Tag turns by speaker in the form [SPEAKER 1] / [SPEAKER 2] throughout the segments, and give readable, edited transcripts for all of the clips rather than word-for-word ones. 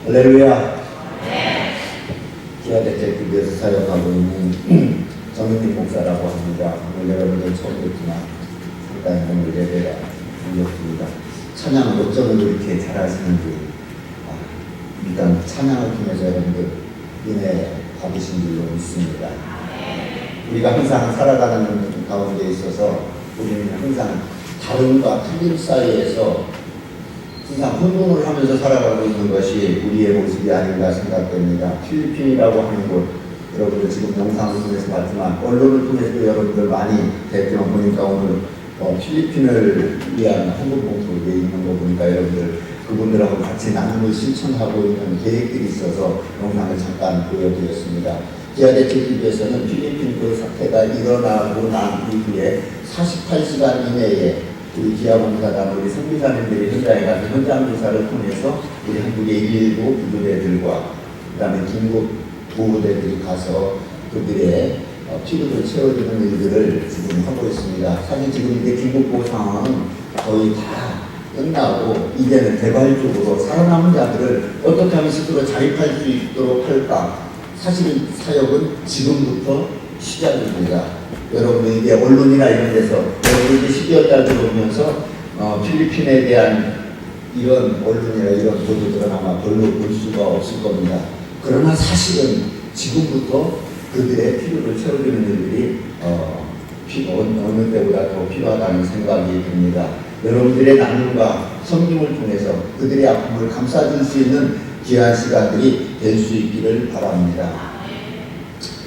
[SPEAKER 1] 할렐루야. 기아대책교회에서 사역하고 있는 정인님 목사라고 합니다. 오늘 여러분들 처음 뵙지만 일단 오늘 예배가 반갑습니다. 찬양을 어쩌면 이렇게 잘하시는지 일단 찬양을 통해서 여러분들 은혜 받으신 줄로 믿습니다. 우리가 항상 살아가는 가운데 있어서 우리는 항상 다름과 틀림 사이에서 항상 혼돈을 하면서 살아가고 있는 것이 우리의 모습이 아닌가 생각됩니다. 필리핀이라고 하는 곳, 여러분들 지금 영상을 통해서 봤지만 언론을 통해서도 여러분들 많이 됐지만 보니까 오늘 필리핀을 위한 한국 봉투를 내 있는 거 보니까 여러분들 그분들하고 같이 나눔을 실천하고 있는 계획들이 있어서 영상을 잠깐 보여드렸습니다. 기아대책교회에서는 필리핀 그 사태가 일어나고 난 이후에 48시간 이내에 우리 기아봉사단 우리 선교사님들이 현장에 가서 현장 조사를 통해서 우리 한국의 119 구조대들과 그 다음에 긴급 보호대들이 가서 그들의 필요를 채워주는 일들을 지금 하고 있습니다. 사실 지금 이제 긴급 보호 상황은 거의 다 끝나고 이제는 개발적으로 살아남은 자들을 어떻게 하면 스스로 자립할 수 있도록 할까. 사실은 사역은 지금부터 시작입니다. 여러분 이게 언론이나 이런 데서 여러분 이제 12월 달 들어오면서 필리핀에 대한 이런 언론이나 이런 보도들은 아마 별로 볼 수가 없을 겁니다. 그러나 사실은 지금부터 그들의 필요를 채워주는 일들이 어느 때보다 더 필요하다는 생각이 듭니다. 여러분들의 나눔과 섬김을 통해서 그들의 아픔을 감싸줄 수 있는 귀한 시간들이 될 수 있기를 바랍니다.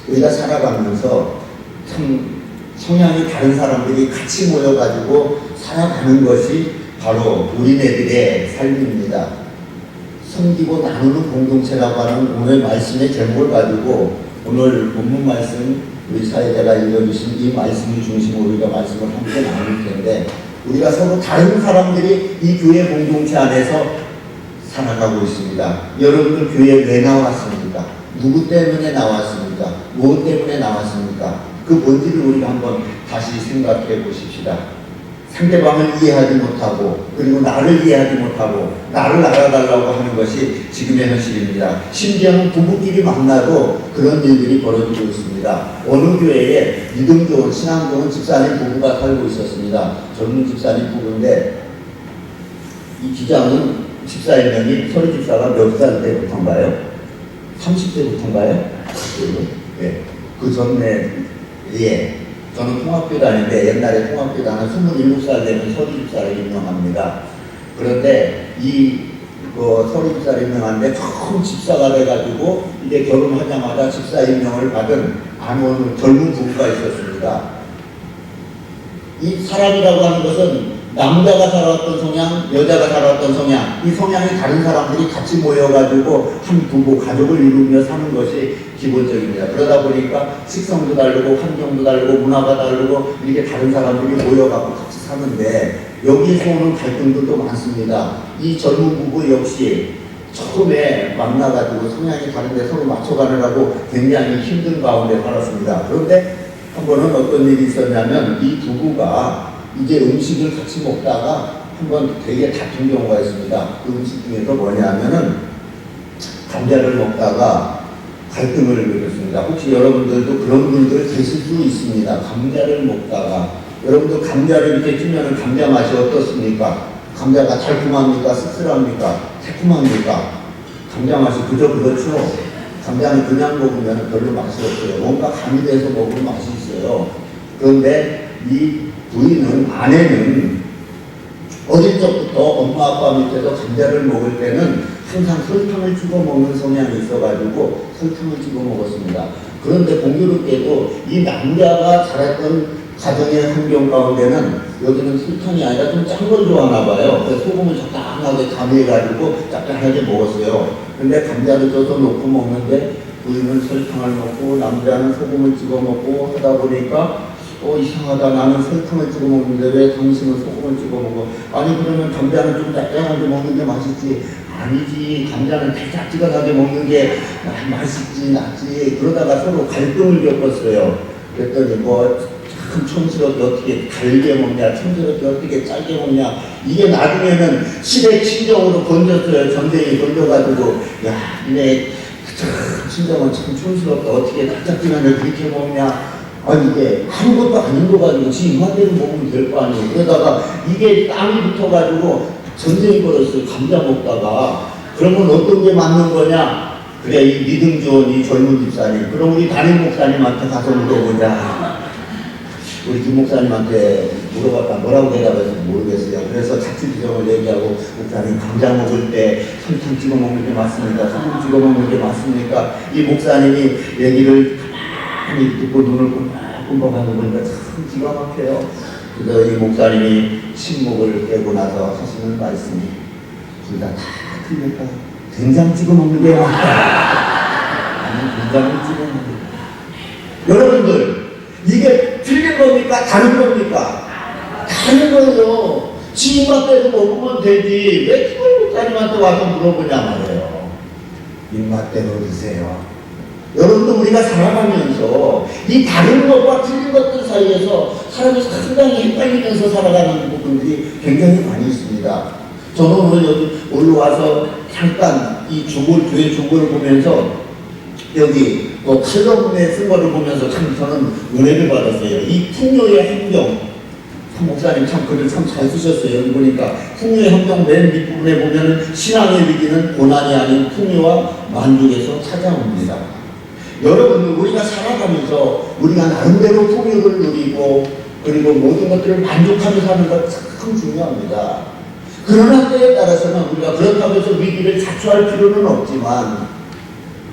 [SPEAKER 1] 우리가 살아가면서 참 성향이 다른 사람들이 같이 모여가지고 살아가는 것이 바로 우리네들의 삶입니다. 섬기고 나누는 공동체라고 하는 오늘 말씀의 제목을 가지고 오늘 본문 말씀 우리 사회자가 읽어주신 이 말씀을 중심으로 우리가 말씀을 함께 나눌 텐데 우리가 서로 다른 사람들이 이 교회 공동체 안에서 살아가고 있습니다. 여러분들 교회에 왜 나왔습니까? 누구 때문에 나왔습니까? 무엇 때문에 나왔습니까? 그 본질을 우리가 한번 다시 생각해 보십시다. 상대방을 이해하지 못하고 그리고 나를 이해하지 못하고 나를 알아달라고 하는 것이 지금의 현실입니다. 심지어는 부부끼리 만나도 그런 일들이 벌어지고 있습니다. 어느 교회에 믿음 좋은 신앙 좋은 집사님 부부가 살고 있었습니다. 젊은 집사님 부부인데 이 기장은 집사 1명이 서리 집사가 몇 살 때부터인가요? 30대부터인가요? 네. 그 전에 저는 통학교 다니는데 옛날에 통학교 다니는 27살 되면 서리 집사를 임명합니다. 그런데 서리 집사를 임명하는데 처음 집사가 돼가지고 이제 결혼하자마자 집사 임명을 받은 어느 젊은 부부가 있었습니다. 이 사람이라고 하는 것은 남자가 살아왔던 성향, 여자가 살아왔던 성향, 이 성향이 다른 사람들이 같이 모여가지고 한 부부, 가족을 이루며 사는 것이 기본적입니다. 그러다 보니까 식성도 다르고 환경도 다르고 문화가 다르고 이렇게 다른 사람들이 모여가지고 같이 사는데 여기에서 오는 갈등들도 많습니다. 이 젊은 부부 역시 처음에 만나가지고 성향이 다른데 서로 맞춰가느라고 굉장히 힘든 가운데 살았습니다. 그런데 한 번은 어떤 일이 있었냐면 이 부부가 이제 음식을 같이 먹다가 한번 되게 다툰 경우가 있습니다. 그 음식 중에서 뭐냐면은 감자를 먹다가 갈등을 일으켰습니다. 혹시 여러분들도 그런 분들 계실 수 있습니다. 감자를 먹다가 여러분들 감자를 이렇게 찌면은 감자 맛이 어떻습니까? 감자가 달콤합니까? 씁쓸합니까? 새콤합니까? 감자 맛이 그저 그렇죠. 감자는 그냥 먹으면 별로 맛이 없어요. 뭔가 가미돼서 먹으면 맛이 있어요. 그런데 이 아내는 어릴 적부터 엄마 아빠 밑에서 감자를 먹을 때는 항상 설탕을 찍어 먹는 성향이 있어가지고 설탕을 찍어 먹었습니다. 그런데 공교롭게도 이 남자가 자랐던 가정의 환경 가운데는 여기는 설탕이 아니라 좀 짠 걸 좋아하나 봐요. 그래서 소금을 적당하게 가미해가지고 짭짤하게 먹었어요. 근데 감자를 쪄서 넣고 먹는데 부인은 설탕을 먹고 남자는 소금을 찍어 먹고 하다 보니까 이상하다. 나는 설탕을 찍어 먹는데 왜 당신은 소금을 찍어 먹어? 아니 그러면 감자는 좀 짭짤하게 먹는 게 맛있지. 아니지. 감자는 달짝지근하게 먹는 게 맛있지 낫지. 그러다가 서로 갈등을 겪었어요. 그랬더니 참 촌스럽게 어떻게 달게 먹냐, 촌스럽게 어떻게 짧게 먹냐. 이게 나중에는 시대 친정으로 번졌어요. 전쟁이 번져가지고, 야, 이네 친정은 참 촌스럽다. 어떻게 닭작지면을 그렇게 먹냐. 아니, 이게 아무것도 아닌 거 가지고 지 입맛대로 먹으면 될 거 아니에요. 그러다가 이게 땀이 붙어가지고 전쟁이 벌었어요. 감자 먹다가. 그러면 어떤 게 맞는 거냐? 그래, 이 믿음 좋은 이 젊은 집사님. 그럼 우리 담임 목사님한테 가서 물어보자. 우리 김 목사님한테 물어봤다. 뭐라고 대답해서 모르겠어요. 그래서 자취지정을 얘기하고, 목사님 감자 먹을 때 설탕 찍어 먹는 게 맞습니까? 소금 찍어 먹는 게 맞습니까? 이 목사님이 얘기를 가만히 듣고 눈을 끔박끔박 하고 보니까 참 기가 막혀요. 그래서 이 목사님이 침묵을 깨고 나서 하시는 말씀이 둘 다 틀렸다. 된장 찍어 먹는 게 맞다. 아니, 된장을 찍어 먹는 게. 여러분들, 이게 틀린 겁니까? 다른 겁니까? 다른 거예요. 지 입맛대로 먹으면 되지. 왜 그걸 목사님한테 와서 물어보냐 말이에요. 입맛대로 드세요. 여러분들, 우리가 살아가면서 이 다른 것과 틀린 것들 사이에서 사람이 상당히 헷갈리면서 살아가는 부분들이 굉장히 많이 있습니다. 저는 오늘 여기 올라와서 잠깐 이 교회 조고를 보면서 여기 칼럼에 쓴 거를 보면서 참 저는 은혜를 받았어요. 이 풍요의 행정, 목사님 참 글을 참 잘 쓰셨어요. 여기 보니까 풍요의 행정 맨 밑부분에 보면 신앙의 위기는 고난이 아닌 풍요와 만족에서 찾아옵니다. 여러분들, 우리가 살아가면서 우리가 나름대로 풍요를 누리고 그리고 모든 것들을 만족하며 사는 것 참 중요합니다. 그러나 때에 따라서는 우리가 그렇다고 해서 위기를 자초할 필요는 없지만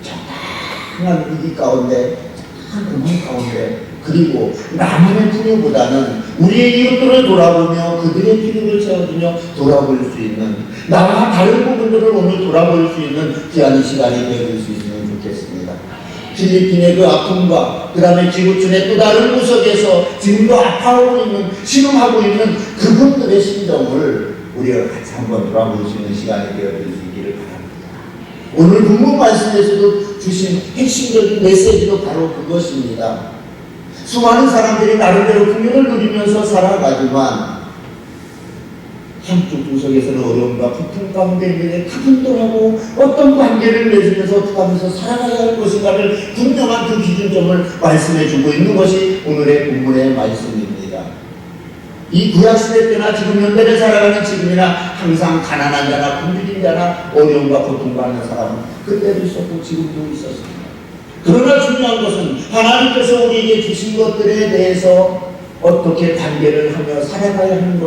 [SPEAKER 1] 적당한 위기 가운데, 적당한 고난 가운데, 그리고 나만의 풍요보다는 우리의 이웃들을 돌아보며 그들의 필요를 채워주며 돌아볼 수 있는, 나와 다른 부분들을 오늘 돌아볼 수 있는 귀한 시간이 되어줄 수 있으면 좋겠습니다. 필리핀의 그 아픔과 그 다음에 지구촌의 또 다른 구석에서 지금도 아파하고 있는, 신음하고 있는 그분들의 심정을 우리가 같이 한번 돌아볼 수 있는 시간이 되어줄 수 있기를 바랍니다. 오늘 본문 말씀에서도 주신 핵심적인 메시지도 바로 그것입니다. 수많은 사람들이 나름대로 풍요를 누리면서 살아가지만 한쪽 구석에서는 어려움과 고통 가운데 있는 그분들하고 어떤 관계를 맺으면서 어떻게 하면서 살아가야 할 것인가를 분명한 그 기준점을 말씀해주고 있는 것이 오늘의 본문의 말씀입니다. 이 구약시대 때나 지금 현대를 살아가는 지금이나 항상 가난한 자나 굶주린 자나 어려움과 고통받는 사람은 그때도 있었고 지금도 있었습니다. 그러나 중요한 것은 하나님께서 우리에게 주신 것들에 대해서 어떻게 관계를 하며 살아가야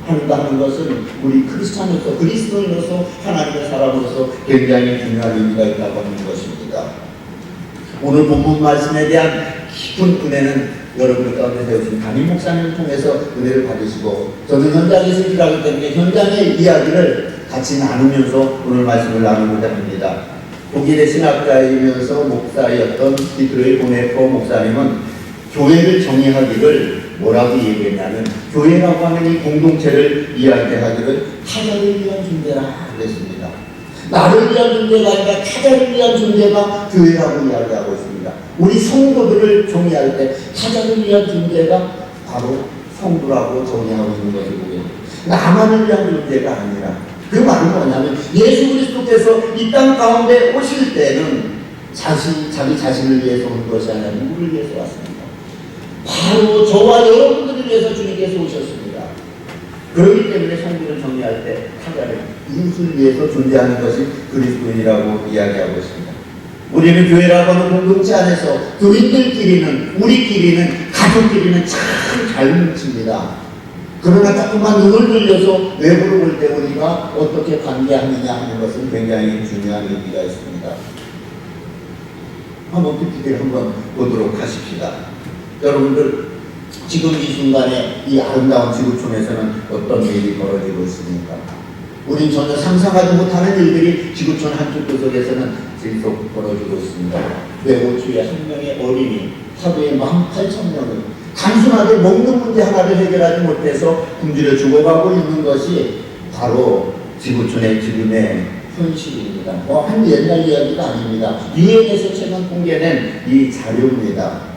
[SPEAKER 1] 한다는 것은 우리 크리스찬으로서, 그리스도인으로서, 하나님의 사람으로서 굉장히 중요한 의미가 있다고 하는 것입니다. 오늘 본문 말씀에 대한 깊은 은혜는 여러분의 가운데 세우신 담임 목사님을 통해서 은혜를 받으시고, 저는 현장에서 일하기 때문에 현장의 이야기를 같이 나누면서 오늘 말씀을 나누고자 합니다. 독일의 신학자이면서 목사였던 디트로이 보네퍼 목사님은 교회를 정의하기를 뭐라고 얘기했냐면, 교회라고 하는 이 공동체를 이야기하기를 타자를 위한 존재라 그랬습니다. 나를 위한 존재가 아니라 타자를 위한 존재가 교회라고 이야기하고 있습니다. 우리 성도들을 정의할 때 타자를 위한 존재가 바로 성도라고 정의하고 있는 것을 보게 됩니다. 나만을 위한 존재가 아니라, 그 말은 뭐냐면 예수 그리스도께서 이 땅 가운데 오실 때는 자기 자신을 위해서 온 것이 아니라 누구를 위해서 왔습니다. 바로 저와 여러분들을 위해서 주님께서 오셨습니다. 그렇기 때문에 성도를 정의할 때 타자를, 이웃을 위해서 존재하는 것이 그리스도인이라고 이야기하고 있습니다. 우리는 교회라고 하는 공동체 안에서 교인들끼리는, 우리끼리는, 가족끼리는 참 잘 뭉칩니다. 그러나 조금만 눈을 돌려서 외부로 볼 때 우리가 어떻게 관계하느냐 하는 것은 굉장히 중요한 의미가 있습니다. 한번 PPT를 한번 보도록 하십시다. 여러분들, 지금 이 순간에 이 아름다운 지구촌에서는 어떤 일이 벌어지고 있습니까? 우린 전혀 상상하지 못하는 일들이 지구촌 한쪽 구석에서는 계속 벌어지고 있습니다. 외고초의 한 명의 어린이, 하루에 18,000명을 단순하게 먹는 문제 하나를 해결하지 못해서 굶주려 죽어가고 있는 것이 바로 지구촌의 지금의 현실입니다. 한 옛날 이야기가 아닙니다. 유엔에서 최근 공개된 이 자료입니다.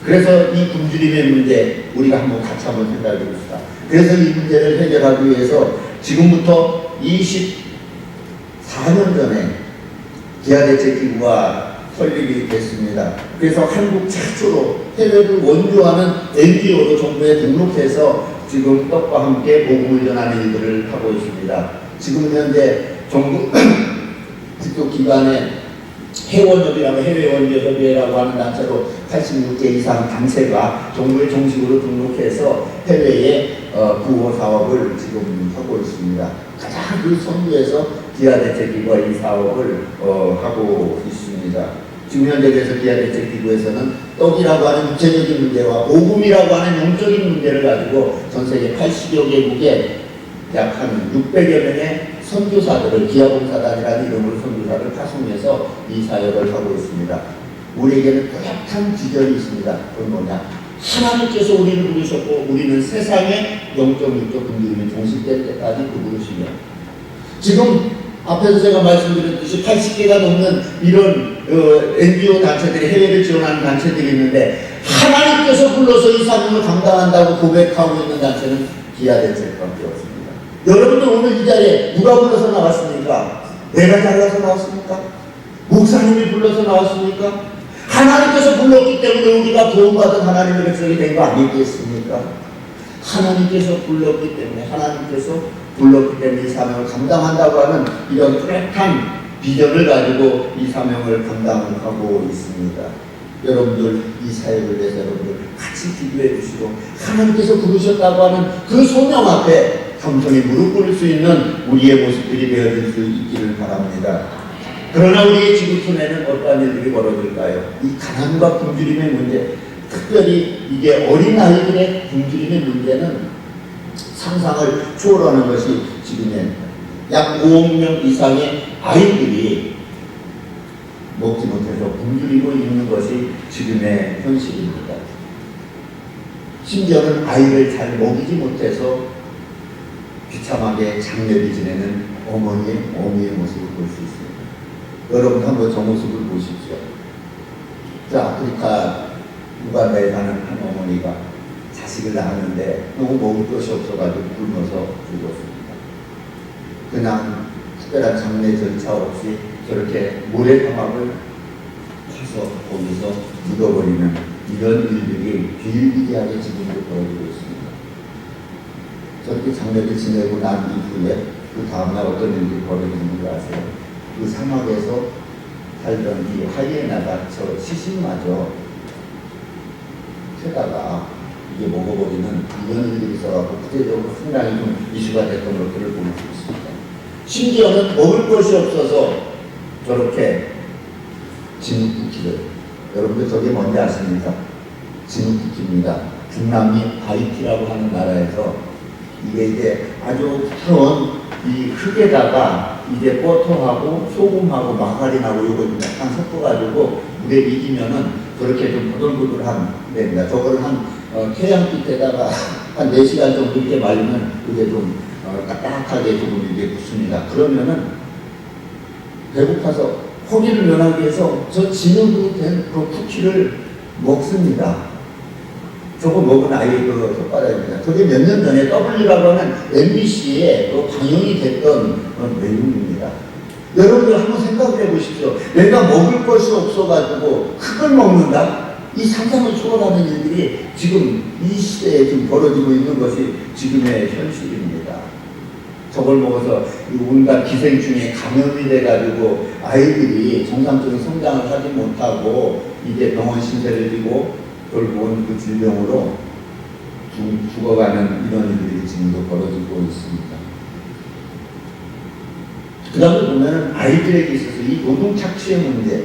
[SPEAKER 1] 그래서 이 굶주림의 문제 우리가 한번 같이 한번 생각해 봅시다. 그래서 이 문제를 해결하기 위해서 지금부터 24년 전에 기아대책기구가 설립이 됐습니다. 그래서 한국 최초로 해외를 원주하는 NGO로 정부에 등록해서 지금 떡과 함께 복음을 전하는 일들을 하고 있습니다. 지금 현재 정부 그쪽 기관에 해원협이라고 해외원주협의회라고 하는 단체로 86개 이상 단체가 정부에 정식으로 등록해서 해외에 구호 사업을 지금 하고 있습니다. 가장 그 선두에서 기아대책기구가 이 사업을 하고 있습니다. 지금 현재 그래서 기아대책기구에서는 떡이라고 하는 육체적인 문제와 복음이라고 하는 영적인 문제를 가지고 전 세계 80여 개국에 약 한 600여 명의 선교사들을 기아봉사단이라는 이름으로 선교사를 파송해서 이 사역을 하고 있습니다. 우리에게는 뚜렷한 비전이 있습니다. 그건 뭐냐? 하나님께서 우리를 부르셨고 우리는 세상의 영적 육적 굶주림이 종식될 때까지 그 부르시며 지금 앞에서 제가 말씀드렸듯이 80개가 넘는 이런 NGO 단체들이 해외를 지원하는 단체들이 있는데 하나님께서 불러서 이 사명을 감당한다고 고백하고 있는 단체는 기아대책밖에 없습니다. 여러분들 오늘 이 자리에 누가 불러서 나왔습니까? 내가 잘라서 나왔습니까? 목사님이 불러서 나왔습니까? 하나님께서 불렀기 때문에 우리가 도움받은 하나님의 백성이 된 거 아니겠습니까? 하나님께서 불렀기 때문에 이 사명을 감당한다고 하는 이런 뚜렷한 비전을 가지고 이 사명을 감당하고 있습니다. 여러분들 이 사역을 위해서 여러분들 같이 기도해 주시고 하나님께서 부르셨다고 하는 그 소명 앞에 겸손히 무릎 꿇을 수 있는 우리의 모습들이 되어질 수 있기를 바랍니다. 그러나 우리의 지구촌에는 어떠한 일들이 벌어질까요? 이 가난과 굶주림의 문제, 특별히 이게 어린아이들의 굶주림의 문제는 상상을 초월하는 것이 지금의 약 5억 명 이상의 아이들이 먹지 못해서 굶주리고 있는 것이 지금의 현실입니다. 심지어는 아이를 잘 먹이지 못해서 비참하게 장례를 지내는 어머니의 모습을 볼 수 있습니다. 여러분 한번 저 모습을 보십시오. 자, 아프리카 우간다에 사는 한 어머니가 자식을 낳았는데 너무 먹을 것이 없어가지고 굶어서 죽었습니다. 그냥 특별한 장례 절차 없이 저렇게 모래사막을 파서 거기서 묻어버리는 이런 일들이 비일비재하게 지금도 벌어지고 있습니다. 저렇게 장례를 지내고 난 이후에 그 다음날 어떤 일들이 벌어지는 줄 아세요? 그 사막에서 살던 이 하이에나가 저 시신마저 캐다가 이게 먹어버리는 이런 일들이 있어서 구체적으로 상당히 좀 이슈가 됐던 것들을 볼 수 있습니다. 심지어는 먹을 것이 없어서 저렇게 진흙쿠키를, 여러분들 저게 뭔지 아십니까? 진흙쿠키입니다. 중남미 하이티라고 하는 나라에서 이게 이제 아주 부드러운 이 흙에다가 이제 버터하고 소금하고 마가린하고 요거 좀 약간 섞어가지고 물에 익히면은 저렇게 좀 보들보들한 데입니다. 저걸 한 태양빛에다가 한 4시간 정도 이렇게 말리면 이게 좀 딱딱하게 조금 이게 붙습니다. 그러면은 배고파서 허기를 면하기 위해서 저 진흙으로 된 그 쿠키를 먹습니다. 저거 먹은 아이의 그 손바닥입니다. 그게 몇 년 전에 W라고 하는 MBC에 방영이 됐던 내용입니다. 여러분들 한번 생각을 해보십시오. 내가 먹을 것이 없어가지고 흙을 먹는다? 이 상상을 초월하는 일들이 지금 이 시대에 지금 벌어지고 있는 것이 지금의 현실입니다. 저걸 먹어서 온갖 기생충에 감염이 돼가지고 아이들이 정상적인 성장을 하지 못하고 이제 병원 신세를 지고 결국은 그 질병으로 죽어가는 이런 일들이 지금도 벌어지고 있습니다. 그 다음에 보면은 아이들에게 있어서 이 노동 착취의 문제,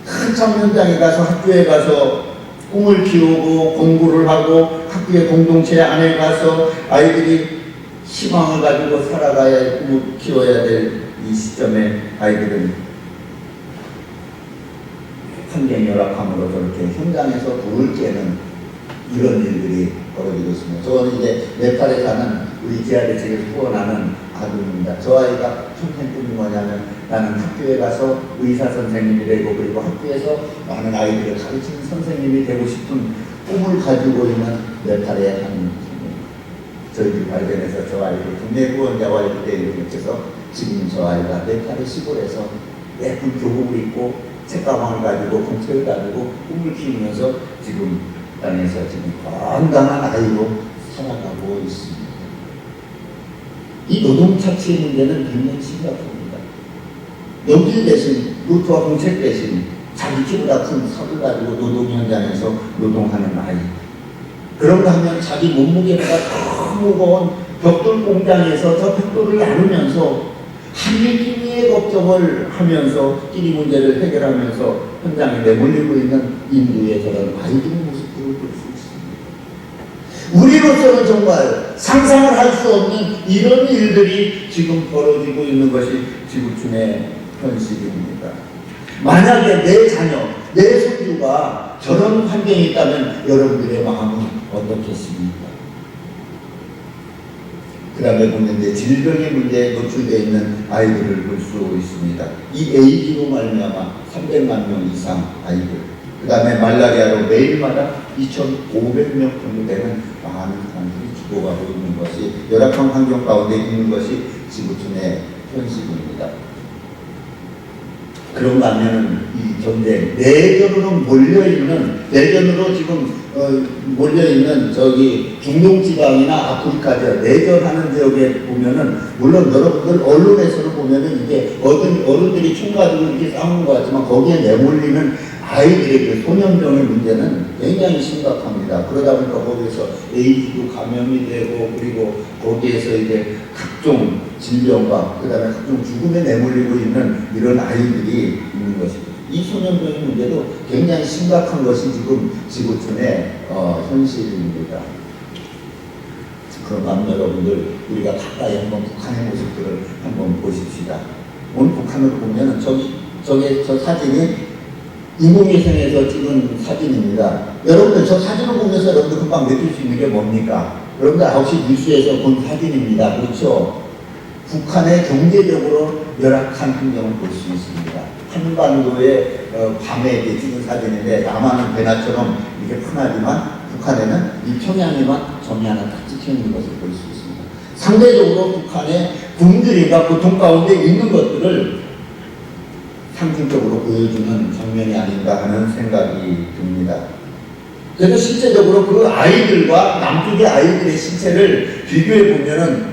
[SPEAKER 1] 한참 현장에 가서 학교에 가서 꿈을 키우고 공부를 하고 학교의 공동체 안에 가서 아이들이 희망을 가지고 살아가야 꿈을 키워야 될 이 시점에 아이들은 환경이 열악함으로 저렇게 현장에서 불을 쬐는 이런 일들이 벌어지고 있습니다. 저는 이제 네팔에 사는 우리 기아대책에서 후원하는 아들입니다. 저 아이가 컨텐츠는 뭐냐면 나는 학교에 가서 의사 선생님이 되고 그리고 학교에서 많은 아이들을 가르치는 선생님이 되고 싶은 꿈을 가지고 있는 네팔의 한 저희들이 발견해서 저 아이를 국내 후원자와 이렇게 이렇게해서 지금 저 아이가 네팔의 시골에서 예쁜 교복을 입고 책가방을 가지고 공책을 가지고 꿈을 키우면서 지금 땅에서 지금 건강한 아이로 살아가고 있습니다. 이 노동착취의 문제는 굉장히 심각합니다. 연필 대신 노트와 공책 대신 자기 키보다 큰 삽을 가지고 노동 현장에서 노동하는 아이. 그런가 하면 자기 몸무게보다 더 무거운 벽돌 공장에서 저 벽돌을 나누면서 한미끼리의 걱정을 하면서 끼리 문제를 해결하면서 현장에 내몰리고 있는 인도의 저런 아이들의 모습들을 볼 수 있습니다. 우리로서는 정말 상상을 할 수 없는 이런 일들이 지금 벌어지고 있는 것이 지구촌의 현실입니다. 만약에 내 자녀, 내 손주가 저런 환경에 있다면 여러분들의 마음은 어떻겠습니까? 그 다음에 보면 이제 질병의 문제에 노출되어 있는 아이들을 볼 수 있습니다. 이 AID로 말미암아 300만 명 이상 아이들, 그 다음에 말라리아로 매일마다 2,500명 정도 되는 많은 사람들이 죽어가고 있는 것이 열악한 환경 가운데 있는 것이 지구촌의 현실입니다. 그런가 하면 이 전쟁, 내전으로 내전으로 지금 몰려있는 저기 중동 지방이나 아프리카 지역, 내전하는 지역에 보면은, 물론 여러분들 언론에서는 보면은 이게 어른들이 총 가지고 이렇게 싸우는 것 같지만 거기에 내몰리는 아이들의 그 소년병의 문제는 굉장히 심각합니다. 그러다 보니까 거기에서 에이즈도 감염이 되고 그리고 거기에서 이제 각종 질병과 그 다음에 각종 죽음에 내몰리고 있는 이런 아이들이 있는 것입니다. 이 소년병의 문제도 굉장히 심각한 것이 지금 지구촌의 현실입니다. 그럼 여러분들 우리가 가까이 한번 북한의 모습들을 한번 보십시다. 오늘 북한으로 보면은 저 사진이 인공위성에서 찍은 사진입니다. 여러분들 저 사진을 보면서 여러분들 금방 느낄 수 있는 게 뭡니까? 여러분들 9시 뉴스에서 본 사진입니다. 그렇죠? 북한의 경제적으로 열악한 환경을 볼 수 있습니다. 한반도의 밤에 찍은 사진인데 남한은 배나처럼 이렇게 흔하지만 북한에는 이 평양에만 점이 하나 딱 찍혀 있는 것을 볼 수 있습니다. 상대적으로 북한의 굶주림과 고통 가운데 있는 것들을 상징적으로 보여주는 장면이 아닌가 하는 생각이 듭니다. 그래서 실제적으로 그 아이들과 남쪽의 아이들의 신체를 비교해 보면은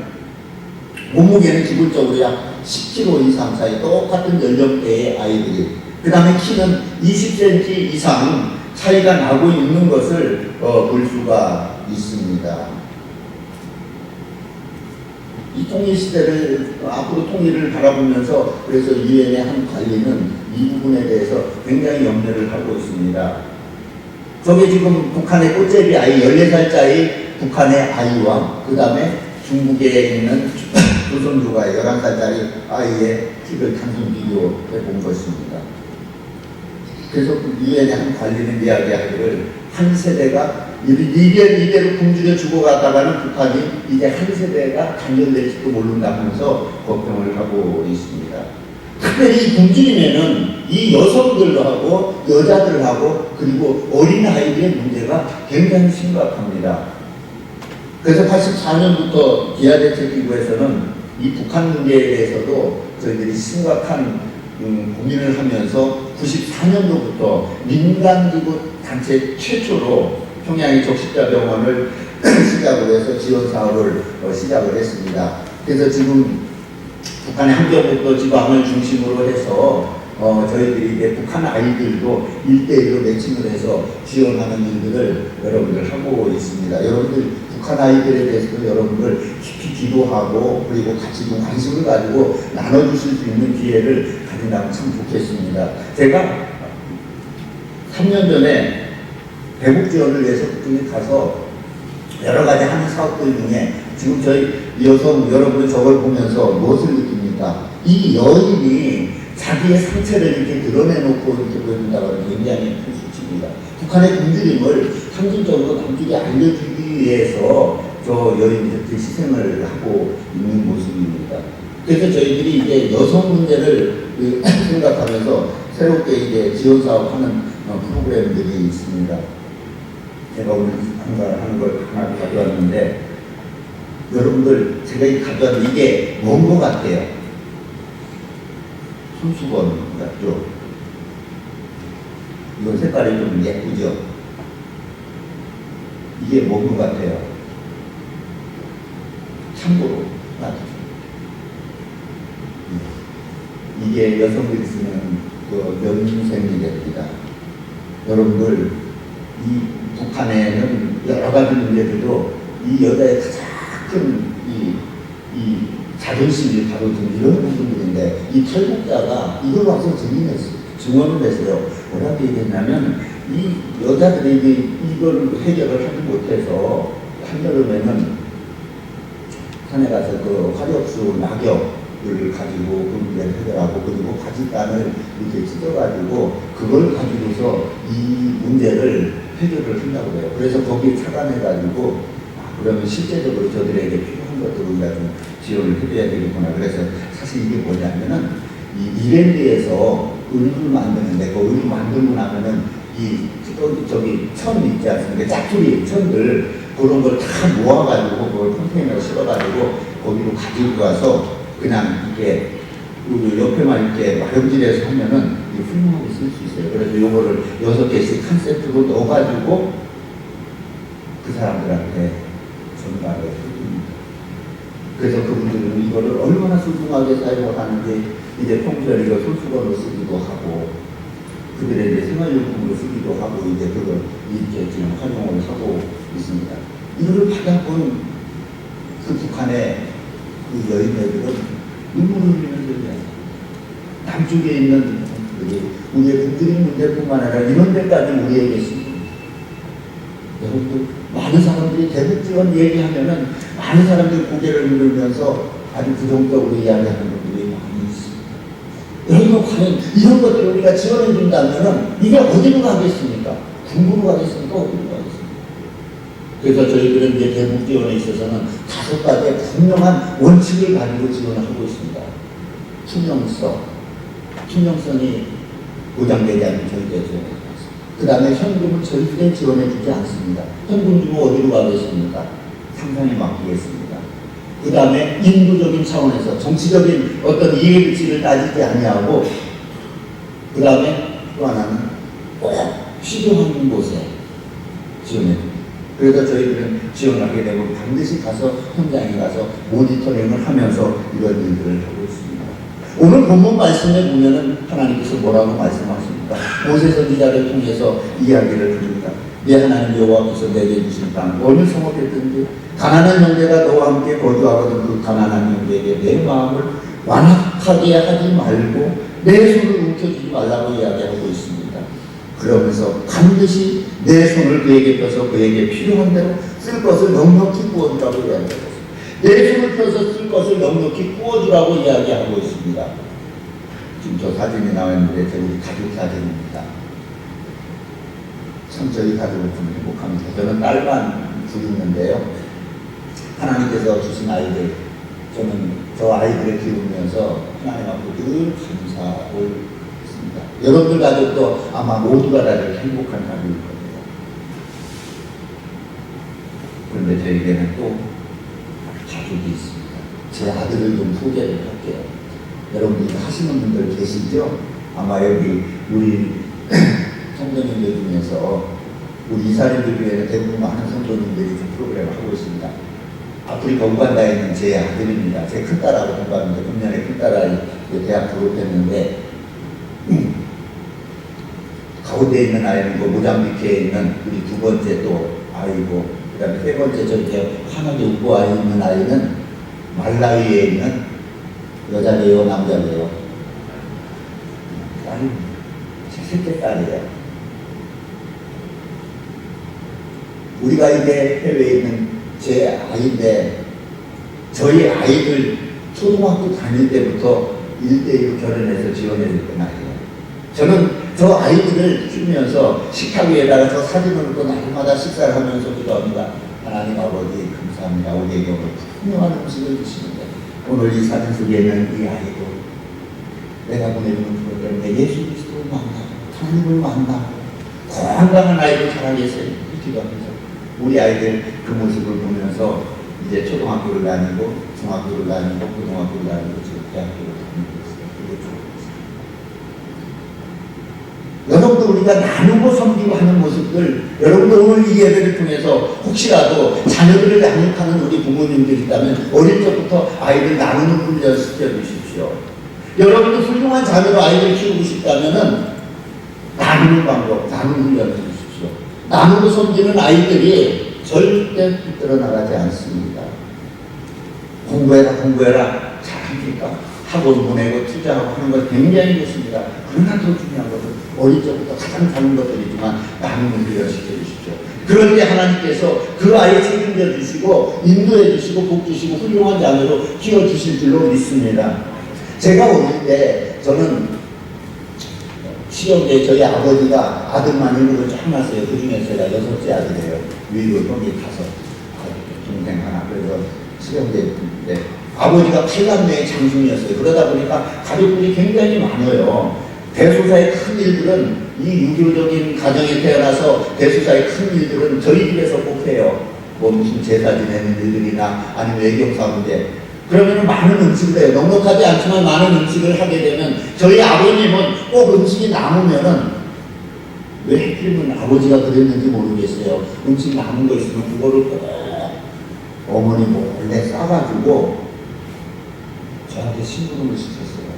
[SPEAKER 1] 몸무게는 기본적으로 약 10kg 이상 차이, 똑같은 연령대의 아이들이, 그 다음에 키는 20cm 이상 차이가 나고 있는 것을 볼 수가 있습니다. 이 통일 시대를 앞으로 통일을 바라보면서 그래서 유엔의 한 관리는 이 부분에 대해서 굉장히 염려를 하고 있습니다. 저게 지금 북한의 꽃제비 아이 14살짜리 북한의 아이와 그 다음에 중국에 있는 조선주가 11살짜리 아이의 키를 단순 비교해 본 것입니다. 그래서 유엔의 한 관리는 이야기하기를 한 세대가 이대로 굶주려 죽어가다가는 북한이 이제 한 세대가 단절될지도 모른다 하면서 걱정을 하고 있습니다. 특별히 이 굶주림에는 이 여성들하고 여자들하고 그리고 어린아이들의 문제가 굉장히 심각합니다. 그래서 84년부터 기아대책기구에서는 이 북한 문제에 대해서도 저희들이 심각한 고민을 하면서 94년도부터 민간기구 단체 최초로 평양의 적십자병원을 시작으로 해서 지원 사업을 시작을 했습니다. 그래서 지금 북한의 한경북도 지방을 중심으로 해서 저희들이 이제 북한 아이들도 1대1로 매칭을 해서 지원하는 일들을 여러분들 하고 있습니다. 여러분들 북한 아이들에 대해서도 여러분들 깊이 기도하고 그리고 같이 좀 관심을 가지고 나눠주실 수 있는 기회를 가진다면 참 좋겠습니다. 제가 3년 전에 대북 지원을 위해서 그쪽에 가서 여러 가지 하는 사업들 중에 지금 저희 여성 여러분들 저걸 보면서 무엇을 느낍니까? 이 여인이 자기의 상체를 이렇게 드러내놓고 이렇게 보여준다고 하는 굉장히 큰 수치입니다. 북한의 굶주림을 상징적으로 남쪽에 알려주기 위해서 저 여인이 이렇게 희생을 하고 있는 모습입니다. 그래서 저희들이 이제 여성 문제를 생각하면서 새롭게 이제 지원 사업하는 프로그램들이 있습니다. 제가 오늘 하는 걸 하나 가져왔는데, 여러분들 제가 이 가져왔는데 이게 뭔 것 같아요? 손수건 같죠? 이건 색깔이 좀 예쁘죠? 이게 뭔 것 같아요? 참고로 이게 여성들이 쓰는 그 면생리대입니다. 여러분들, 이 북한에는 여러 가지 문제들도 이 여자의 가장 큰 이 자존심이 바로 좀 이런 부분들인데, 이 탈북자가 이걸 와서 증언을 했어요. 뭐라고 얘기했냐면, 이 여자들이 이걸 해결을 하지 못해서 한여름에는 산에 가서 그 화력수 낙엽을 가지고 그 문제를 해결하고, 그리고 바짓단을 이렇게 찢어가지고 그걸 가지고서 이 문제를 해결을 한다고 해요. 그래서 거기에 착안해가지고 그러면 실제적으로 저들에게 필요한 것들을 우리가 좀 지원을 해줘야 되겠구나. 그래서 사실 이게 뭐냐면은 이 이랜드에서 의류 만드는데, 그 의류 만들고 나면은 저기 천 있지 않습니까? 짜투리 천들, 그런 걸 다 모아가지고 그걸 컨테이너에 실어가지고 거기로 가지고 가서 그냥 이렇게 옆에만 이렇게 마름질해서 하면은 훌륭하게 쓸 수 있어요. 그래서 요거를 6개씩 컨셉트로 넣어가지고 그 사람들한테 전달을 해줍니다. 그래서 그분들은 이거를 얼마나 소중하게 사용을 하는지 이제 평소에 이거 손수건으로 쓰기도 하고, 그들의 이제 생활용품으로 쓰기도 하고, 이제 그걸 이렇게 지금 활용을 하고 있습니다. 이거를 받아본 그 북한의 그 여인들은 눈물을 흘리면서 남쪽에 있는 우리의 국민 문제뿐만 아니라 이런 데까지 우리에게 있습니다. 여러분들, 많은 사람들이 대북 지원 얘기하면은 많은 사람들이 고개를 누르면서 아주 부정적으로 이야기하는 분들이 많이 있습니다. 여러분, 과연 이런 것들을 우리가 지원해 준다면은 이게 어디로 가겠습니까? 중국으로 가겠습니까? 어디로 가겠습니까? 그래서 저희들은 이제 대북 지원에 있어서는 5가지의 분명한 원칙을 가지고 지원을 하고 있습니다. 투명성이 보장되지 않는 절대 지원을. 그 다음에 현금은 절대 지원해 주지 않습니다. 현금 주고 어디로 가겠습니까? 상상에 맡기겠습니다. 그 다음에 인도적인 차원에서 정치적인 어떤 이해의치를 따지지 아니하고, 그 다음에 또 하나는 꼭 필요한 곳에 지원해 줍니다. 그래서 저희들은 지원을 하게 되면 반드시 가서 현장에 가서 모니터링을 하면서 이런 일들을 하고 있습니다. 오늘 본문 말씀에 보면은 하나님께서 뭐라고 말씀하십니까? 모세 선지자를 통해서 이야기를 합니다. 내 하나님 여호와께서 내게 주신 땅 어느 성읍이든지 가난한 형제가 너와 함께 거주하거든 그 가난한 형제에게 내 마음을 완악하게 하지 말고 내 손을 움켜쥐지 말라고 이야기하고 있습니다. 그러면서 반드시 내 손을 그에게 펴서 그에게 필요한 대로 쓸 것을 넉넉히 구워주라고 이야기하고 있습니다. 내 손을 펴서 쓸 것을 넉넉히 구워주라고 이야기하고 있습니다. 지금 저 사진이 나왔는데 우리 가족 사진입니다. 참 저희 가족은 좀 행복합니다. 저는 딸만 둘 있는데요. 하나님께서 주신 아이들, 저는 저 아이들을 키우면서 하나님 앞에 늘 감사를 했습니다. 여러분들 가족도 아마 모두가 다들 행복한 가족일 겁니다. 그런데 저에게는 또 가족이 있습니다. 제 아들을 좀 소개를 할게요. 여러분들 하시는 분들 계시죠? 아마 여기 우리 성도님들 중에서 우리 이사님들 중에는 대부분 많은 성도님들이 좀 프로그램을 하고 있습니다. 아프리카 우간다에 있는 제 아들입니다. 제 큰딸하고 동갑인데 금년에 큰딸아이 대학 졸업했는데 가운데 있는 아이는 그 모잠비크에 있는 우리 2번째 또 아이고, 그 다음에 3번째 저기 하나도 웃고 아이 있는 아이는 말라위에 있는 여자래요, 남자래요? 딸입니다. 제 셋째 딸이에요. 우리가 이제 해외에 있는 제 아이인데, 저희 아이들 초등학교 다닐 때부터 1대1로 결혼해서 지원해줬던 아이예요. 저는 저 아이들을 키우면서 식탁 위에다가 저 사진을 놓고 날마다 식사를 하면서 기도합니다. 하나님 아버지 감사합니다. 우리에게 오늘 훌륭한 음식을 주시는데 오늘 이 사진 속에 있는 이 아이도 내가 보내주는 그것 때문에 예수 그리스도를 만나고 하나님을 만나고 건강한 아이를 자라게 해서 기도합니다. 우리 아이들 그 모습을 보면서 이제 초등학교를 다니고 중학교를 다니고 고등학교를 다니고 지금 대학교를 다니고 있어요. 그게 좋은 것입니다. 여러분도 우리가 나누고 섬기고 하는 모습들, 여러분도 오늘 이 예배를 통해서 혹시라도 자녀들을 양육하는 우리 부모님들이 있다면 어릴 적부터 아이들 나누는 훈련 시켜주십시오. 여러분도 훌륭한 자녀로 아이를 키우고 싶다면 나누는 방법, 나누는 훈련을 주십시오. 나누고 섬기는 아이들이 절대 빗들어 나가지 않습니다. 공부해라 잘합니까? 학원 보내고 투자하고 하는 것 굉장히 좋습니다. 그러나 더 중요한 것은 어릴 적부터 가장 작은 것들이지만 나누는 훈련을 시켜주십시오. 그럴 때 하나님께서 그 아이 책임져 주시고 인도해 주시고 복 주시고 훌륭한 자녀로 키워주실 줄로 믿습니다. 제가 어릴 때 저는 시험때 저희 아버지가 아들만 7을 쫙 낳았어요. 그 중에 제가 6째 아들이에요. 위로 형이 5, 동생 하나. 그래서 시험때 때 아버지가 8남매의 장손이었어요. 그러다 보니까 가족들이 굉장히 많아요. 대소사의 큰 일들은 이 유교적인 가정에 태어나서 대소사의 큰 일들은 저희 집에서 꼭 해요. 뭐 무슨 제사 지내는 일들이나 아니면 외경사인데 그러면 많은 음식을 해요. 넉넉하지 않지만 많은 음식을 하게 되면 저희 아버님은 꼭 음식이 남으면은 왜 하필이면 아버지가 그랬는지 모르겠어요. 음식 남은 거 있으면 그거를 꼭 어머니 몰래 싸가지고 저한테 심부름을 시켰어요.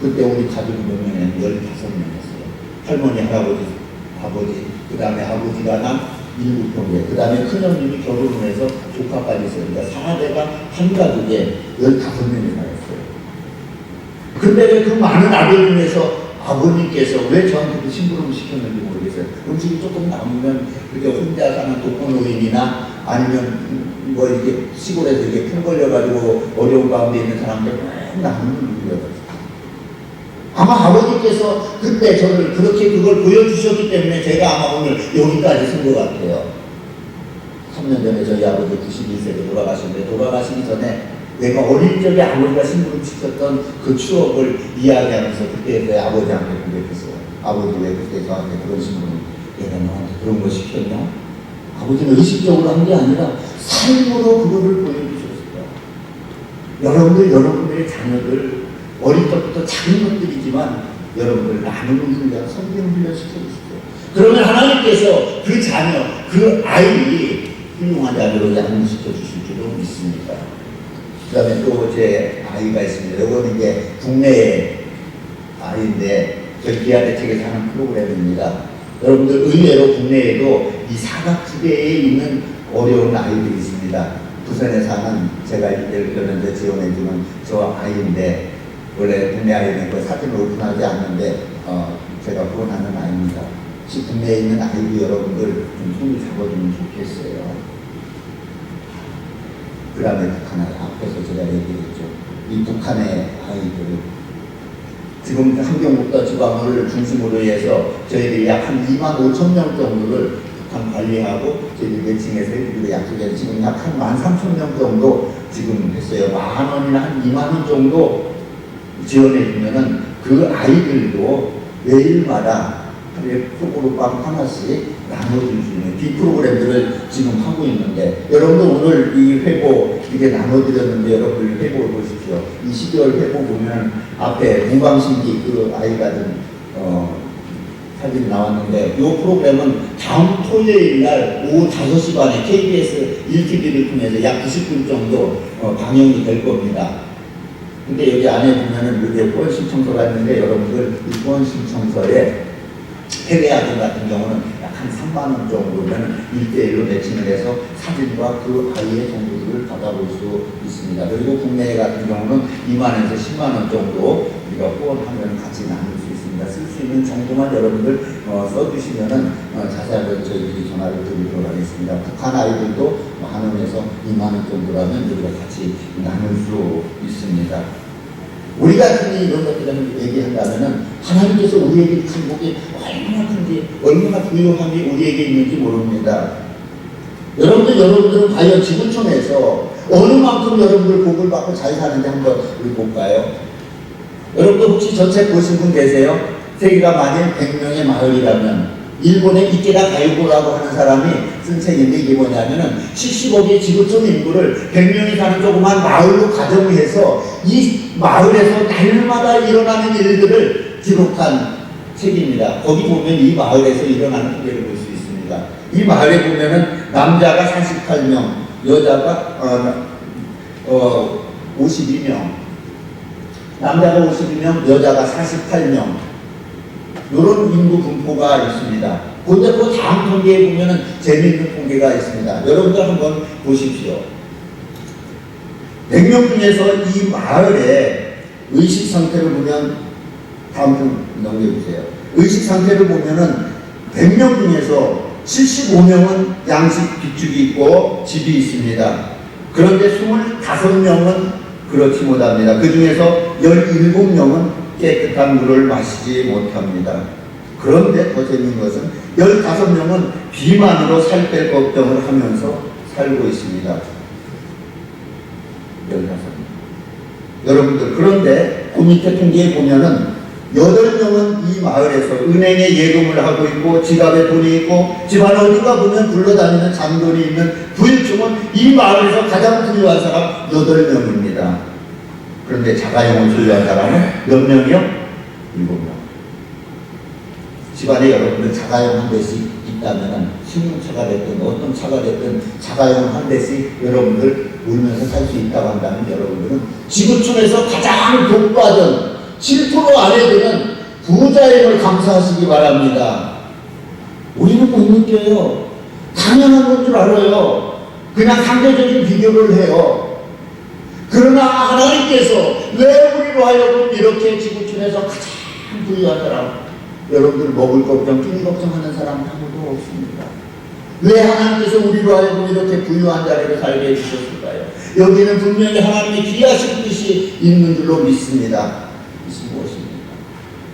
[SPEAKER 1] 그때 우리 가족이 몇 명이냐면 15명이었어요. 할머니, 할아버지, 아버지, 그 다음에 아버지가 난 7형제, 그 다음에 큰형님이 결혼을 해서 조카까지 있어요. 그러니까 4대가 한 가족에 15명이 살았어요. 근데 왜 그 많은 아들 중에서 아버님께서 왜 저한테 그 심부름을 시켰는지 모르겠어요. 음식이 조금 남으면 그렇게 혼자 사는 독거노인이나 아니면 뭐 이렇게 시골에서 이렇게 큰 걸려가지고 어려운 가운데 있는 사람들 꼭 남는 분이었어요. 아마 아버지께서 그때 저를 그렇게 그걸 보여주셨기 때문에 제가 아마 오늘 여기까지 쓴 것 같아요. 3년 전에 저희 아버지 91세로 돌아가셨는데 돌아가시기 전에 내가 어릴 적에 아버지가 심부름 시켰던 그 추억을 이야기하면서 그때 내 아버지한테 고백했어요. 아버지 왜 그때 저한테 그런 심부름 내가 너한테 그런 거 시켰냐? 아버지는 의식적으로 한 게 아니라 삶으로 그거를 보여주셨어요. 여러분들의 자녀들 어릴 적부터 작은 것들이지만 여러분들 나누는 훈련, 섬기는 훈련 시켜주십시오. 그러면 하나님께서 그 자녀, 그 아이들이 훌륭한 자녀로 양육시켜 주실 줄로 믿습니다. 그 다음에 또 제 아이가 있습니다. 이거는 이제 국내의 아이인데 저희 기아대책에서 하는 프로그램입니다. 여러분들 의외로 국내에도 이 사각지대에 있는 어려운 아이들이 있습니다. 부산에 사는 제가 예를 들었는데 지원해주는 저 아이인데 원래 국내 아이는 그 사진을 오픈하지 않는데 제가 후원하는 아이입니다. 혹시 국내에 있는 아이들 여러분들 좀 손을 잡아주면 좋겠어요. 그 다음에 북한 아이 앞에서 제가 얘기했죠. 이 북한의 아이들 지금 환경국가 지방을 중심으로 해서 저희들이 약 한 25,000명 정도를 북한 관리하고 저희들 매칭해서 해주기로 약속해서 지금 약 한 13,000명 정도 지금 했어요. 10,000원이나 한 20,000원 정도 지원해주면은 그 아이들도 매일마다 소보루빵 하나씩 나눠줄 수 있는 이 프로그램들을 지금 하고 있는데 여러분들 오늘 이 회보 이게 나눠드렸는데 여러분들 회보를 보십시오. 이 12월 회보 보면 앞에 문광신기 그 아이가 든 사진이 나왔는데 이 프로그램은 다음 토요일 날 오후 5시 반에 KBS 1TV를 통해서 약 90분 정도 방영이 될 겁니다. 근데 여기 안에 보면은 이게 후원 신청서가 있는데 여러분들 이 후원 신청서에 해외 아들 같은 경우는 약 한 3만원 정도면 1대1로 매칭을 해서 사진과 그 아이의 정보들을 받아볼 수 있습니다. 그리고 국내 같은 경우는 2만원에서 10만원 정도 우리가 후원하면 같이 나눌 수 있습니다. 쓸 수 있는 정도만 여러분들 써주시면은 자세하게 저희들이 전화를 드리도록 하겠습니다. 북한 아이들도 1,000원에서 2만원 정도라면 우리가 같이 나눌 수 있습니다. 우리가 흔히 이런 것들을 얘기한다면은 하나님께서 우리에게 준 복이 얼마나 큰지, 얼마나 부유함이 우리에게 있는지 모릅니다. 여러분들은 과연 지구촌에서 어느 만큼 여러분들 복을 받고 잘 사는지 한번 우리 볼까요? 여러분들 혹시 저 책 보신 분 계세요? 세계가 만일 100명의 마을이라면, 일본의 이케다 가이고라고 하는 사람이 쓴 책인데, 이게 뭐냐면은 70억의 지구촌 인구를 100명이 사는 조그만 마을로 가정해서 이 마을에서 날마다 일어나는 일들을 기록한 책입니다. 거기 보면 이 마을에서 일어나는 일을 볼 수 있습니다. 이 마을에 보면은 남자가 48명, 여자가 52명, 남자가 52명, 여자가 48명, 이런 인구 분포가 있습니다. 근데 그 다음 통계에 보면은 재미있는 통계가 있습니다. 여러분들 한번 보십시오. 100명 중에서 이 마을의 의식 상태를 보면, 다음 좀 넘겨주세요. 의식 상태를 보면은 100명 중에서 75명은 양식 빚죽이 있고 집이 있습니다. 그런데 25명은 그렇지 못합니다. 그 중에서 17명은 깨끗한 물을 마시지 못합니다. 그런데 더 재미있는 것은 15명은 비만으로 살 뺄 걱정을 하면서 살고 있습니다. 15명. 여러분들, 그런데 그 밑에 통계에 보면은 8명은 이 마을에서 은행에 예금을 하고 있고, 지갑에 돈이 있고, 집안 어딘가 보면 굴러다니는 잔돈이 있는 부유층은 이 마을에서 가장 부유한 사람 8명입니다. 그런데 자가용을 소유한 사람은 몇 명이요? 7명. 집안에 여러분들 자가용 한 대씩 있다면, 승용차가 됐든 어떤 차가 됐든 자가용 한 대씩 여러분들 울면서 살 수 있다고 한다면, 여러분들은 지구촌에서 가장 돈 받은 7% 안에 드는 부자임을 감사하시기 바랍니다. 우리는 못 느껴요. 당연한 건 줄 알아요. 그냥 상대적인 비교를 해요. 그러나 하나님께서 왜 우리로 하여금 이렇게 지구촌에서 가장 부유한 사람, 여러분들 먹을 걱정, 끼니 걱정하는 사람은 아무도 없습니다. 왜 하나님께서 우리로 하여금 이렇게 부유한 자리를 살게 해주셨을까요? 여기는 분명히 하나님의 귀하신 뜻이 있는 줄로 믿습니다. 이것이 무엇입니까?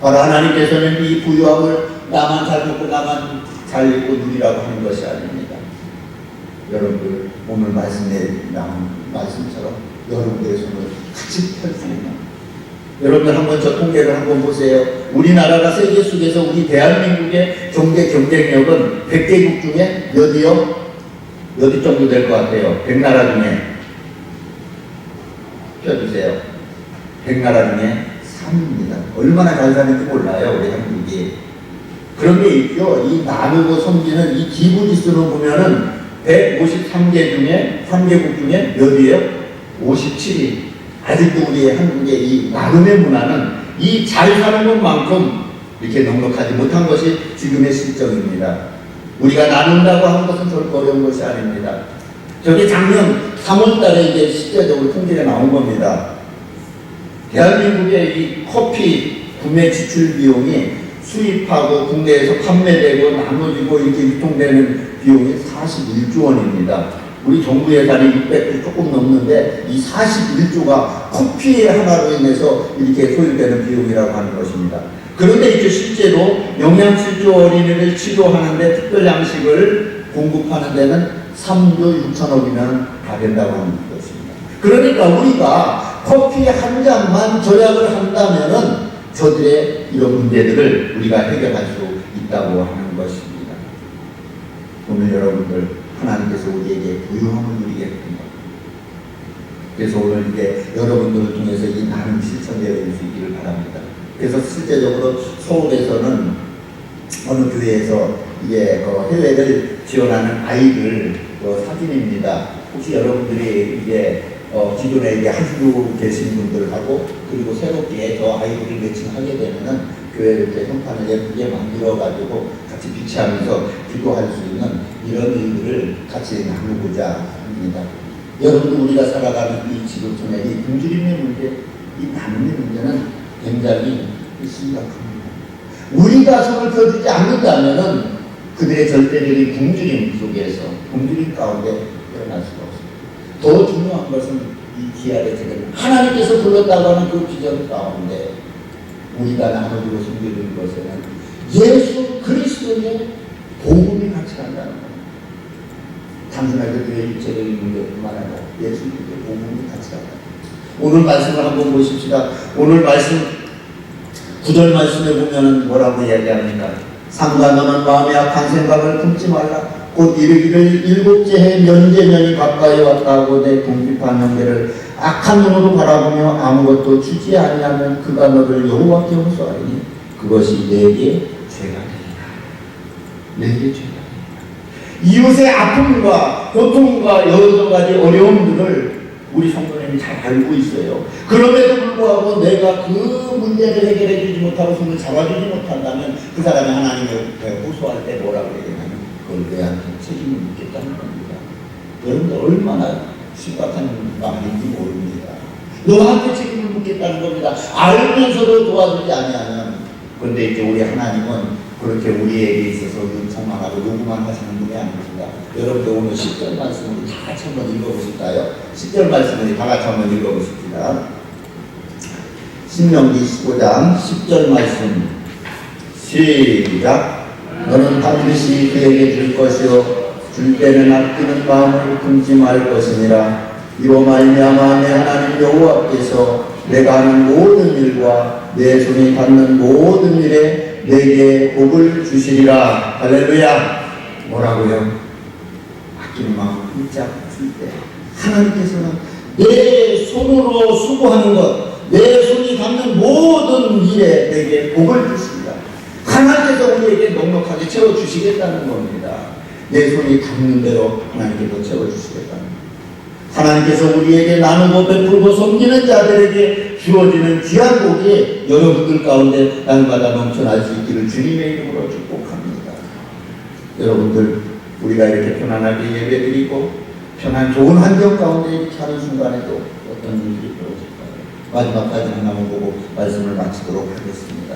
[SPEAKER 1] 바로 하나님께서는 이 부유함을 나만 잘 먹고 나만 잘 입고 누리라고 하는 것이 아닙니다. 여러분들 오늘 말씀에 나온 말씀처럼 여러분들의 손을 같이 펼 수 있는, 여러분들 한번 저 통계를 한번 보세요. 우리나라가 세계 속에서 우리 대한민국의 경제 경쟁력은 100개국 중에 몇이요? 몇위 정도 될 것 같아요? 100나라 중에 펴주세요. 100나라 중에 3입니다. 얼마나 잘 사는지 몰라요, 우리 한국이. 그런 게 있죠. 이 나누고 섬기는 이 기부지수로 보면은 153개 중에 3개국 중에 몇이에요? 57위. 아직도 우리 한국의 이 나눔의 문화는 이 잘 사는 것만큼 이렇게 넉넉하지 못한 것이 지금의 실정입니다. 우리가 나눈다고 하는 것은 결코 어려운 것이 아닙니다. 저게 작년 3월 달에 이제 실제적으로 통계가 나온 겁니다. 대한민국의 이 커피 구매 지출 비용이 수입하고 국내에서 판매되고 나눠지고 이렇게 유통되는 비용이 41조 원입니다. 우리 정부 예산이 600조 조금 넘는데 이 41조가 커피 하나로 인해서 이렇게 소요되는 비용이라고 하는 것입니다. 그런데 이제 실제로 영양실조 어린이를 치료하는데 특별 양식을 공급하는 데는 3조 6천억이면 다 된다고 하는 것입니다. 그러니까 우리가 커피 한 잔만 절약을 한다면은 저들의 이런 문제들을 우리가 해결할 수 있다고 하는 것입니다. 오늘 여러분들 하나님께서 우리에게 부유함을 누리게 합니다. 그래서 오늘 이제 여러분들을 통해서 이 나눔 실천되어 수 있기를 바랍니다. 그래서 실제적으로 서울에서는 어느 교회에서 이제 해외를 지원하는 아이들 사진입니다. 혹시 여러분들이 이제 기존에 이제 하시고 계신 분들하고 그리고 새롭게 저 아이들을 매칭하게 되면은 교회를 이제 형판을 예쁘게 만들어가지고 같이 비치하면서 기도할 수 있는 이런 일들을 같이 나누고자 합니다. 여러분들 우리가 살아가는 이 지구촌의 이 굶주림의 문제, 이 나눔의 문제는 굉장히 심각합니다. 우리가 손을 펴주지 않는다면은 그들의 절대적인 굶주림 속에서, 굶주림 가운데 일어날 수가 없습니다. 더 중요한 것은 이 기아의 제대로 하나님께서 불렀다고 하는 그 비전 가운데 우리가 나눠주고 섬겨주는 것에는 예수 그리스도의 복음이 같이 간다는 겁니다. 단순하게 그의 육체적인 문제뿐만 아니라 예수님의 복음이 같이 가요. 오늘 말씀을 한번 보십시다. 오늘 말씀 9절 말씀에 보면 뭐라고 이야기합니까? 삼가 너는 마음에 악한 생각을 품지 말라. 곧 이르기를 일곱째 해 면제면이 가까이 왔다고 내 궁핍한 형제를 악한 눈으로 바라보며 아무것도 주지 아니하면 그가 너를 여호와께 호소하리니 그것이 내게 죄가 되리라. 내게 죄가 되리라. 이웃의 아픔과 고통과 여러 가지 어려움들을 우리 성도님이 잘 알고 있어요. 그럼에도 불구하고 내가 그 문제를 해결해 주지 못하고 손을 잡아주지 못한다면 그 사람이 하나님의 호소할 때 뭐라고 얘기하냐면 그걸 내한테 책임을 묻겠다는 겁니다. 여러분들 얼마나 심각한 말인지 모릅니다. 너한테 책임을 묻겠다는 겁니다. 알면서도 도와주지 아니하면. 그런데 이제 우리 하나님은 그렇게 우리에게 있어서 요청만 하고 요구만 하시는 분이 아닙니다. 여러분들 오늘 10절 말씀을 다 같이 한번 읽어보실까요? 10절 말씀을 다 같이 한번 읽어보십시다. 신명기 15장 10절 말씀 시작. 너는 반드시 그에게 줄 것이요 줄 때는 아끼는 마음을 품지 말 것이니라. 이로 말미암아 내 하나님 여호와께서 내가 하는 모든 일과 내 손이 닿는 모든 일에 내게 복을 주시리라. 할렐루야. 뭐라고요? 아끼는 마음 품지 줄 때 하나님께서는 내 손으로 수고하는 것, 내 손이 닿는 모든 일에 내게 복을 주십니다. 하나님께서 우리에게 넉넉하게 채워주시겠다는 겁니다. 내 손이 닿는 대로 하나님께서 채워주시겠다는 겁니다. 하나님께서 우리에게 나누고 베풀고 섬기는 자들에게 주어지는 귀한 복이 여러분들 가운데 날마다 넘쳐날 수 있기를 주님의 이름으로 축복합니다. 여러분들 우리가 이렇게 편안하게 예배드리고 편한 좋은 환경 가운데 이렇게 하는 순간에도 어떤 일이 벌어질까요? 마지막까지 하나만 보고 말씀을 마치도록 하겠습니다.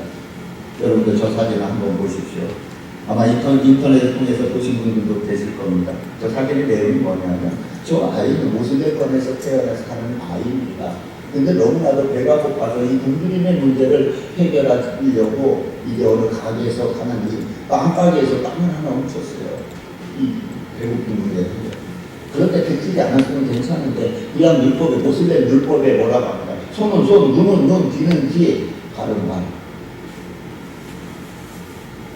[SPEAKER 1] 여러분들 저 사진을 한번 보십시오. 아마 인터넷을 통해서 보신 분들도 계실 겁니다. 저 사진의 내용이 뭐냐면 저 아이는 모슬렘권에서 태어나서 사는 아이입니다. 근데 너무나도 배가 고파서 이 굶주림의 문제를 해결하려고 이제 어느 가게에서 가는 이 빵가게에서 빵을 하나 훔쳤어요. 이 배고픈 문제를. 그런데 뱉지 않았으면 괜찮은데 그냥 율법에 모슬렘 율법에 뭐라고 합니다. 손은 손, 눈은 눈, 귀는 귀, 발은 발.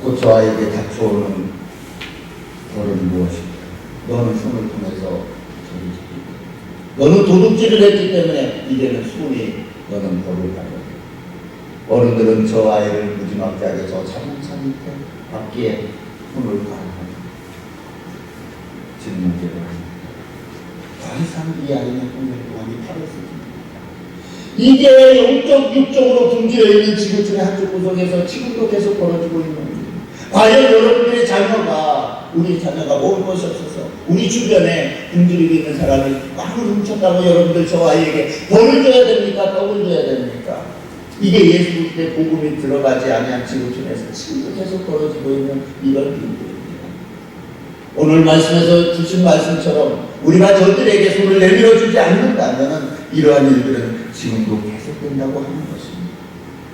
[SPEAKER 1] 곧 저 아이에게 닥쳐오는 벌은 무엇입니까? 너는 손을 통해서 너는 도둑질을 했기 때문에 이제는 손이 너는 벌을 받는. 어른들은 저 아이를 무지막지하게 저 차문차 밑에 밖에 손을 가라하는 질문제를 합니다. 더 이상 이 아이는 오늘 동안이 팔았습니다. 이게 영적 육적으로 굶주려 있는 지구촌의 한쪽 구석에서 지금도 계속 벌어지고 있는 겁니다. 과연 여러분들의 자녀가 우리 자녀가 먹을 것이 없어서 우리 주변에 굶주리고 있는 사람이 빵을 훔쳤다고 여러분들 저 아이에게 벌을 줘야 됩니까? 떡을 줘야 됩니까? 이게 예수 그리스도의 복음이 들어가지 아니한 지구촌에서 지금도 계속 벌어지고 있는 이런 일들입니다. 오늘 말씀에서 주신 말씀처럼 우리가 저들에게 손을 내밀어 주지 않는다면 이러한 일들은 지금도 계속된다고 하는 것입니다.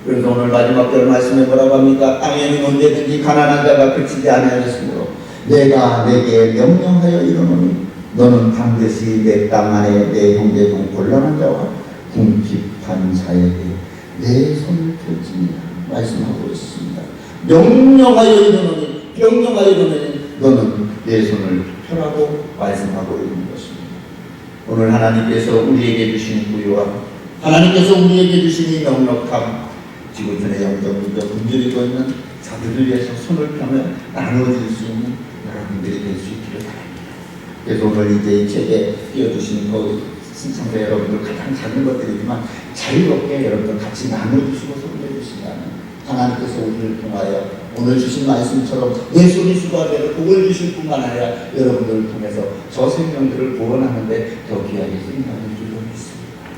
[SPEAKER 1] 그래서 오늘 마지막 절 말씀에 뭐라고 합니까? 땅에는 언제든지 가난한 자가 그치지 아니하였으므로 내가 내게 명령하여 이르노니 너는 반드시 내 땅 안에 내 형제 중 곤란한 자와 궁핍한 자에게 내 손을 펼치니라 말씀하고 있습니다. 명령하여 이르노니 너는 내 손을 펴라고 말씀하고 있는 것입니다. 오늘 하나님께서 우리에게 주신 부유함, 하나님께서 우리에게 주신 이 넉넉함, 지구촌의 영적문적 굶주리고 있는 자들을 위해서 손을 펴면 나누어질 수 있는 여러분들이 될 수 있기를 바랍니다. 그래서 오늘 이제 이 책에 띄워주신 신청자 여러분들 가장 작은 것들이지만 자유롭게 여러분들 같이 나눠주시고 소개해주신다면 하나님께서 우리를 통하여 오늘 주신 말씀처럼 내 손이 수고하되는 복을 주실 뿐만 아니라 여러분들을 통해서 저 생명들을 구원하는데 더 귀하게 쓰임받는 줄로 믿습니다.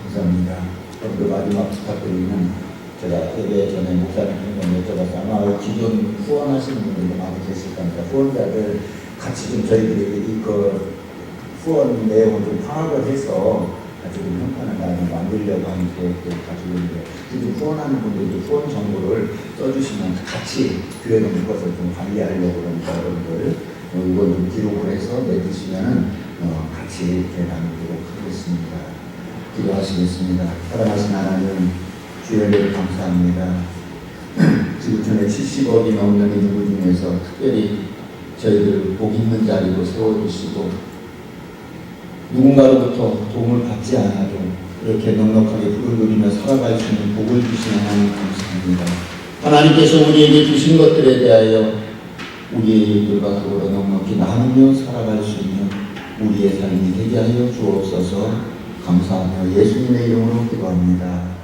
[SPEAKER 1] 감사합니다. 여러분들 마지막 부탁드리는 제가 예배 전에 목사님 좀 여쭤봤어요. 아마 기존 후원하시는 분들도 많이 계실 겁니다. 후원자들 같이 좀 저희들이 그 후원 내용을 좀 파악을 해서 가지고 평판을 많이 만들려고 하는 계획도 가지고 있는데 지금 후원하는 분들도 후원 정보를 써주시면 같이 교회로 묶어서 좀 관리하려고 그러니까 여러분들 이걸 좀 기록을 해서 내주시면 같이 이렇게 나누도록 하겠습니다. 기도하시겠습니다. 사랑하신 하나님, 주여 감사합니다. 지구촌에 70억이 넘는 인구 중에서 특별히 저희들 복 있는 자리로 세워주시고 누군가로부터 도움을 받지 않아도 이렇게 넉넉하게 불을 누리며 살아갈 수 있는 복을 주신 하나님 감사합니다. 하나님께서 우리에게 주신 것들에 대하여 우리의 일들과 더불어 넉넉히 나누며 살아갈 수 있는 우리의 삶이 되게 하여 주옵소서. 감사하며 예수님의 이름으로 기도합니다.